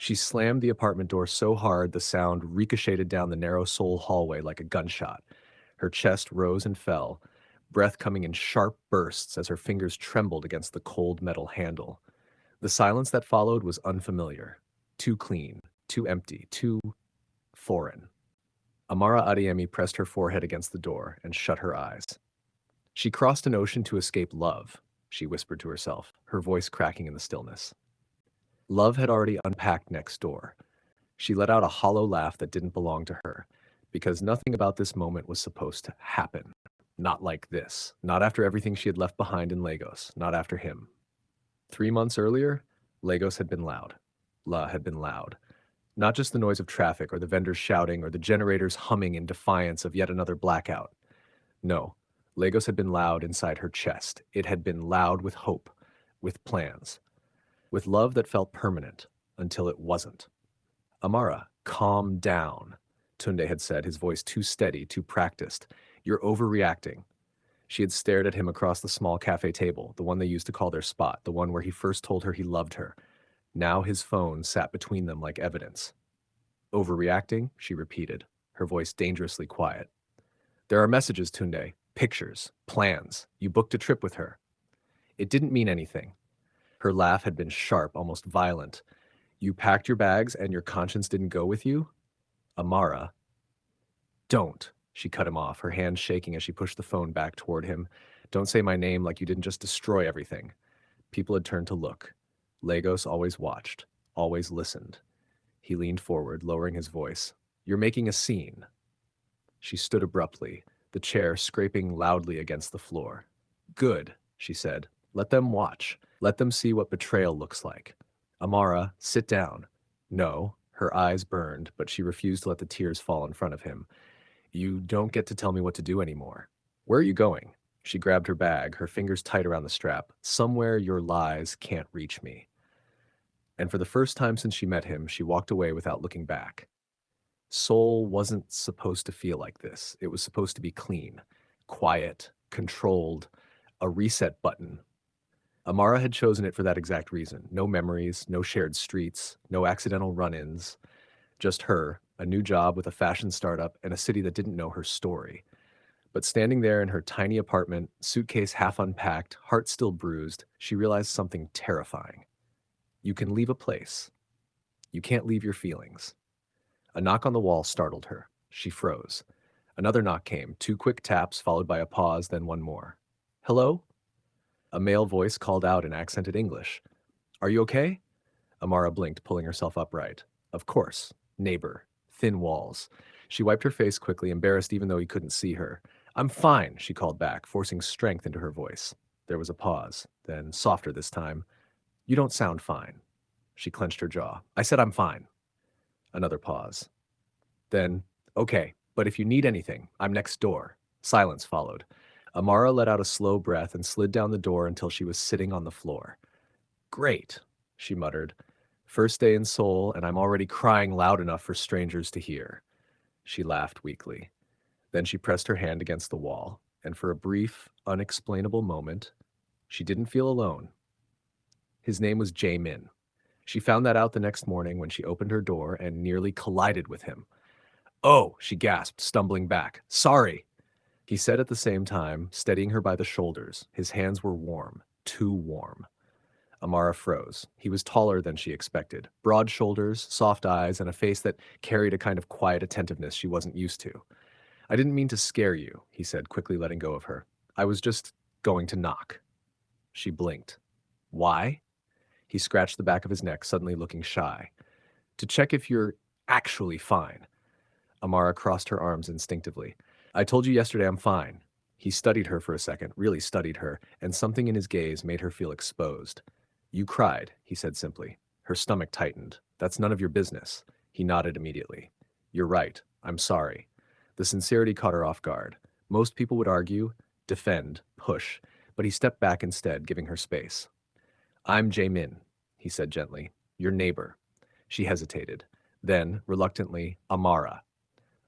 She slammed the apartment door so hard the sound ricocheted down the narrow Seoul hallway like a gunshot. Her chest rose and fell, breath coming in sharp bursts as her fingers trembled against the cold metal handle. The silence that followed was unfamiliar, too clean, too empty, too foreign. Amara Adeyemi pressed her forehead against the door and shut her eyes. She crossed an ocean to escape love, she whispered to herself, her voice cracking in the stillness. Love had already unpacked next door. She let out a hollow laugh that didn't belong to her, because nothing about this moment was supposed to happen. Not like this. Not after everything she had left behind in Lagos. Not after him. 3 months earlier, Lagos had been loud. La had been loud. Not just the noise of traffic or the vendors shouting or the generators humming in defiance of yet another blackout. No, Lagos had been loud inside her chest. It had been loud with hope, with plans, with love that felt permanent until it wasn't. Amara, calm down, Tunde had said, his voice too steady, too practiced. You're overreacting. She had stared at him across the small cafe table, the one they used to call their spot, the one where he first told her he loved her. Now his phone sat between them like evidence. Overreacting, she repeated, her voice dangerously quiet. There are messages, Tunde, pictures, plans. You booked a trip with her. It didn't mean anything. Her laugh had been sharp, almost violent. You packed your bags and your conscience didn't go with you? Amara. Don't, she cut him off, her hand shaking as she pushed the phone back toward him. Don't say my name like you didn't just destroy everything. People had turned to look. Lagos always watched, always listened. He leaned forward, lowering his voice. You're making a scene. She stood abruptly, the chair scraping loudly against the floor. Good, she said. Let them watch. Let them see what betrayal looks like. Amara, sit down. No, her eyes burned, but she refused to let the tears fall in front of him. You don't get to tell me what to do anymore. Where are you going? She grabbed her bag, her fingers tight around the strap. Somewhere your lies can't reach me. And for the first time since she met him, she walked away without looking back. Seoul wasn't supposed to feel like this. It was supposed to be clean, quiet, controlled, a reset button. Amara had chosen it for that exact reason. No memories, no shared streets, no accidental run-ins. Just her, a new job with a fashion startup, and a city that didn't know her story. But standing there in her tiny apartment, suitcase half unpacked, heart still bruised, she realized something terrifying. You can leave a place. You can't leave your feelings. A knock on the wall startled her. She froze. Another knock came, 2 quick taps followed by a pause, then one more. Hello? A male voice called out in accented English. Are you okay? Amara blinked, pulling herself upright. Of course. Neighbor. Thin walls. She wiped her face quickly, embarrassed even though he couldn't see her. I'm fine, she called back, forcing strength into her voice. There was a pause, then softer this time. You don't sound fine. She clenched her jaw. I said I'm fine. Another pause. Then, okay, but if you need anything, I'm next door. Silence followed. Amara let out a slow breath and slid down the door until she was sitting on the floor. Great, she muttered. First day in Seoul, and I'm already crying loud enough for strangers to hear. She laughed weakly. Then she pressed her hand against the wall, and for a brief, unexplainable moment, she didn't feel alone. His name was Jae-min. She found that out the next morning when she opened her door and nearly collided with him. Oh, she gasped, stumbling back. Sorry, he said at the same time, steadying her by the shoulders. His hands were warm, too warm. Amara froze. He was taller than she expected. Broad shoulders, soft eyes, and a face that carried a kind of quiet attentiveness she wasn't used to. I didn't mean to scare you, he said, quickly letting go of her. I was just going to knock. She blinked. Why? He scratched the back of his neck, suddenly looking shy. To check if you're actually fine. Amara crossed her arms instinctively. I told you yesterday I'm fine. He studied her for a second, really studied her, and something in his gaze made her feel exposed. You cried, he said simply. Her stomach tightened. That's none of your business. He nodded immediately. You're right. I'm sorry. The sincerity caught her off guard. Most people would argue, defend, push, but he stepped back instead, giving her space. I'm Jae-min, he said gently. Your neighbor. She hesitated. Then, reluctantly, Amara.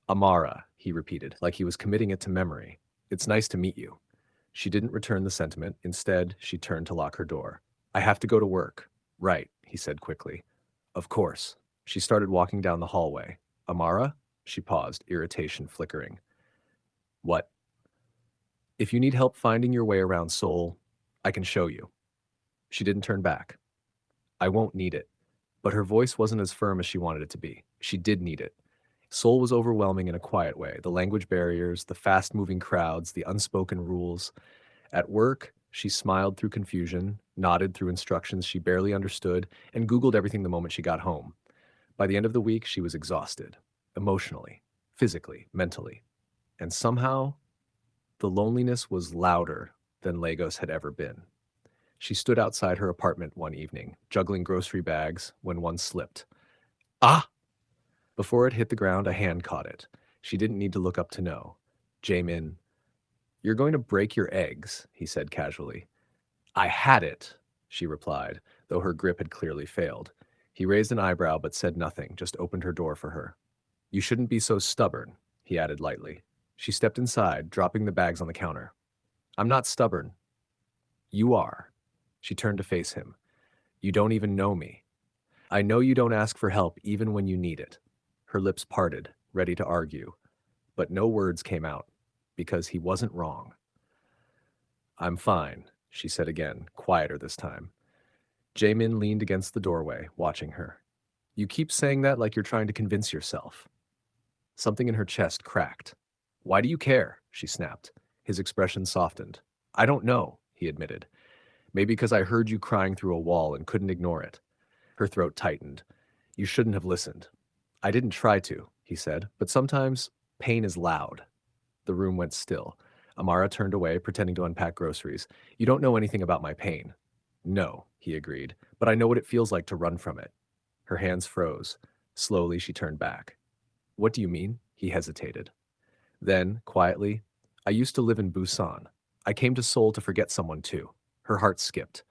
Amara, he repeated, like he was committing it to memory. It's nice to meet you. She didn't return the sentiment. Instead, she turned to lock her door. I have to go to work. Right, he said quickly. Of course. She started walking down the hallway. Amara? She paused, irritation flickering. What? If you need help finding your way around Seoul, I can show you. She didn't turn back. I won't need it. But her voice wasn't as firm as she wanted it to be. She did need it. Seoul was overwhelming in a quiet way. The language barriers, the fast-moving crowds, the unspoken rules. At work, she smiled through confusion, nodded through instructions she barely understood, and Googled everything the moment she got home. By the end of the week, she was exhausted. Emotionally, physically, mentally. And somehow, the loneliness was louder than Lagos had ever been. She stood outside her apartment one evening, juggling grocery bags, when one slipped. Ah! Before it hit the ground, a hand caught it. She didn't need to look up to know. Jae-min, you're going to break your eggs, he said casually. I had it, she replied, though her grip had clearly failed. He raised an eyebrow but said nothing, just opened her door for her. You shouldn't be so stubborn, he added lightly. She stepped inside, dropping the bags on the counter. I'm not stubborn. You are. She turned to face him. You don't even know me. I know you don't ask for help even when you need it. Her lips parted, ready to argue, but no words came out, because he wasn't wrong. I'm fine, she said again, quieter this time. Jae-min leaned against the doorway, watching her. You keep saying that like you're trying to convince yourself. Something in her chest cracked. Why do you care? She snapped. His expression softened. I don't know, he admitted. Maybe because I heard you crying through a wall and couldn't ignore it. Her throat tightened. You shouldn't have listened. I didn't try to, he said, but sometimes pain is loud. The room went still. Amara turned away, pretending to unpack groceries. You don't know anything about my pain. No, he agreed, but I know what it feels like to run from it. Her hands froze. Slowly, she turned back. What do you mean? He hesitated. Then, quietly, I used to live in Busan. I came to Seoul to forget someone too. Her heart skipped.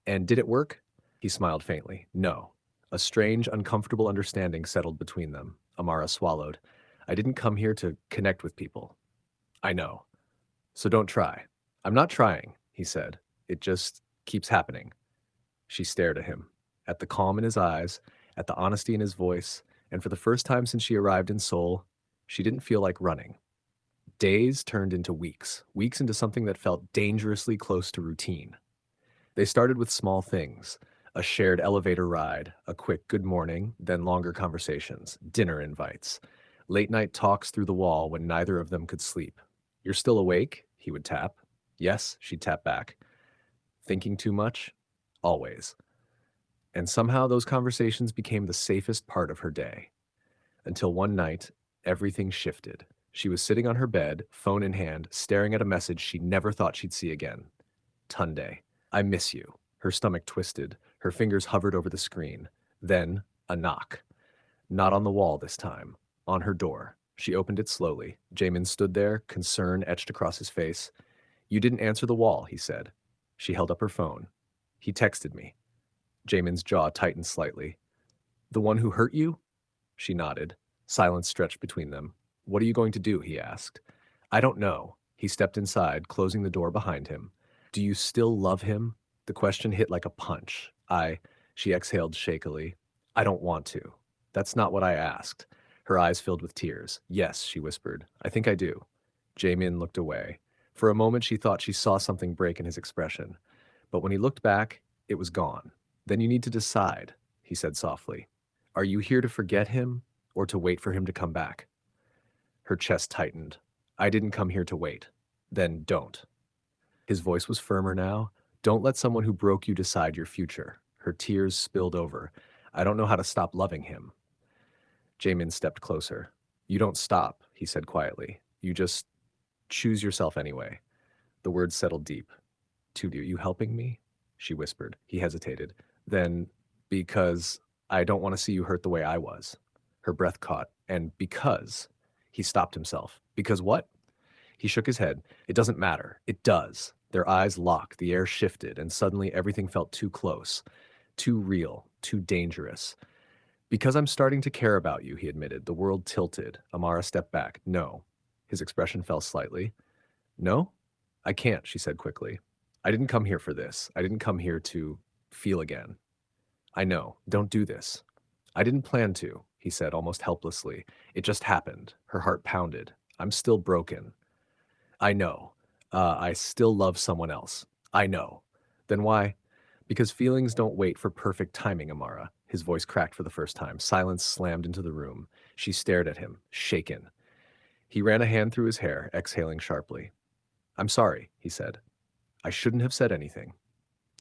And did it work? He smiled faintly. No. A strange, uncomfortable understanding settled between them. Amara swallowed. I didn't come here to connect with people. I know. So don't try. I'm not trying, he said. It just keeps happening. She stared at him, at the calm in his eyes, at the honesty in his voice, and for the first time since she arrived in Seoul, she didn't feel like running. Days turned into weeks, weeks into something that felt dangerously close to routine. They started with small things, a shared elevator ride, a quick good morning, then longer conversations, dinner invites, late night talks through the wall when neither of them could sleep. You're still awake? He would tap. Yes, she'd tap back. Thinking too much? Always. And somehow those conversations became the safest part of her day. Until one night, everything shifted. She was sitting on her bed, phone in hand, staring at a message she never thought she'd see again. Tunde, I miss you. Her stomach twisted. Her fingers hovered over the screen. Then, a knock. Not on the wall this time. On her door. She opened it slowly. Jae-min stood there, concern etched across his face. You didn't answer the wall, he said. She held up her phone. He texted me. Jaemin's jaw tightened slightly. The one who hurt you? She nodded. Silence stretched between them. What are you going to do? He asked. I don't know. He stepped inside, closing the door behind him. Do you still love him? The question hit like a punch. She exhaled shakily. I don't want to. That's not what I asked. Her eyes filled with tears. Yes, she whispered. I think I do. Jae-min looked away. For a moment she thought she saw something break in his expression. But when he looked back, it was gone. Then you need to decide, he said softly. Are you here to forget him or to wait for him to come back? Her chest tightened. I didn't come here to wait. Then don't. His voice was firmer now. Don't let someone who broke you decide your future. Her tears spilled over. I don't know how to stop loving him. Jaemin stepped closer. You don't stop, he said quietly. You just choose yourself anyway. The words settled deep. Are you helping me? She whispered. He hesitated. Then, because I don't want to see you hurt the way I was. Her breath caught. And because. He stopped himself. Because what? He shook his head. It doesn't matter. It does. Their eyes locked, the air shifted, and suddenly everything felt too close, too real, too dangerous. Because I'm starting to care about you, he admitted. The world tilted. Amara stepped back. No. His expression fell slightly. No? I can't, she said quickly. I didn't come here for this. I didn't come here to feel again. I know. Don't do this. I didn't plan to, he said almost helplessly. It just happened. Her heart pounded. I'm still broken. I know. I still love someone else. I know. Then why? Because feelings don't wait for perfect timing, Amara. His voice cracked for the first time. Silence slammed into the room. She stared at him, shaken. He ran a hand through his hair, exhaling sharply. I'm sorry, he said. I shouldn't have said anything.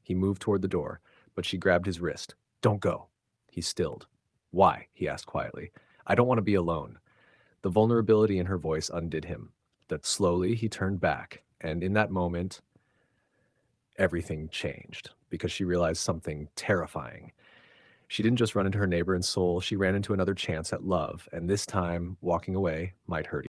He moved toward the door, but she grabbed his wrist. Don't go. He stilled. Why? He asked quietly. I don't want to be alone. The vulnerability in her voice undid him. That slowly he turned back, and in that moment, everything changed because she realized something terrifying. She didn't just run into her neighbor in Seoul, she ran into another chance at love, and this time, walking away might hurt